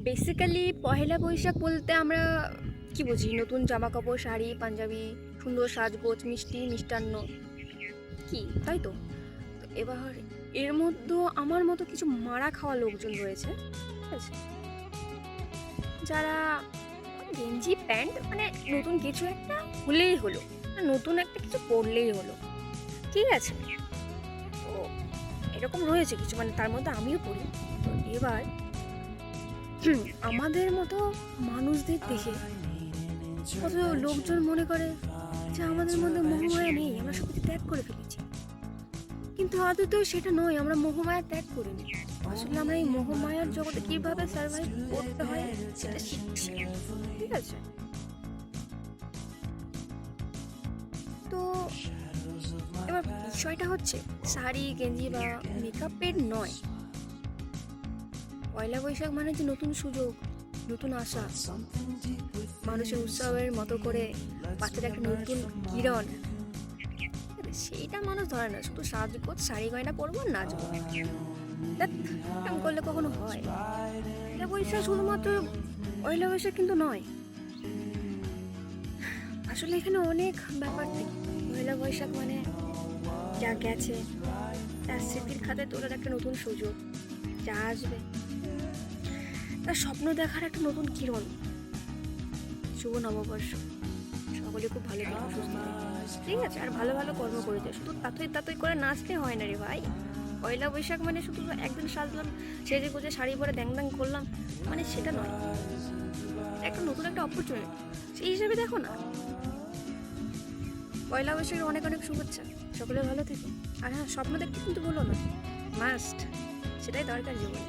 Basically Pohela Boishakh বলতে আমরা কি বুঝি? নতুন জামা কাপড়, শাড়ি, পাঞ্জাবি, সুন্দর সাজগোজ, মিষ্টি মিষ্টান্ন, কি তাই তো? তো এবার এর মধ্যে আমার মতো কিছু মারা খাওয়া লোকজন রয়েছে, ঠিক আছে, যারা গেঞ্জি প্যান্ট মানে নতুন কিছু একটা হলেই হলো, নতুন একটা কিছু পরলেই হলো, ঠিক আছে। তো এরকম রয়েছে কিছু, মানে তার মধ্যে আমিও পড়ি। তো এবার আমাদের মতো মানুষদের দেখে কত লোকজন মনে করে যে আমাদের মধ্যে মোহমায়া নেই, আমরা সবকিছু ত্যাগ করে ফেলেছি। কিন্তু আদতেও সেটা নয়, আমরা মোহমায়া ত্যাগ করিনি। আসলে আমরা এই মোহমায়ার জগতে কিভাবে সার্ভাইভ করতে হয় সেটা শিখছি, ঠিক আছে। তো এবার বিষয়টা হচ্ছে শাড়ি, গেঞ্জি বা মেকআপের নয়। পয়লা বৈশাখ মানে যে নতুন সুযোগ, নতুন আশা, মানুষের উৎসবের মতো করে বাচ্চাদের একটা নতুন কিরণ, সেইটা মানুষ ধরে না। শুধু সাজগোজ, শাড়ি গয়না পরবো, নাচবো, ধ্যাৎ, এরকম করলে কখনো হয়? পয়লা বৈশাখ শুধুমাত্র পয়লা বৈশাখ কিন্তু নয়, আসলে এখানে অনেক ব্যাপার থাকে। পয়লা বৈশাখ মানে যা গেছে তার স্মৃতির খাতায় তোলার একটা নতুন সুযোগ, যা আসবে তার স্বপ্ন দেখার একটা নতুন কিরণ। শুভ নববর্ষ, সকলে খুব ভালো থেকো, সুস্থ থেকো, ঠিক আছে। আর ভালো ভালো কর্ম করে যায়, শুধু তাতই তাতই করে নাচতে হয় না রে ভাই। পয়লা বৈশাখ মানে শুধু একদিন সাজলাম, সেজে গুজে শাড়ি পরে দ্যাং দ্যাং করলাম, মানে সেটা নয়। একটা নতুন একটা অপরচুনিটি, সেই হিসেবে দেখো না। পয়লা বৈশাখের অনেক অনেক শুভেচ্ছা, সকলে ভালো থেকো। আর হ্যাঁ, স্বপ্ন দেখতে কিন্তু বলো না, মাস্ট, সেটাই দরকার জীবনে।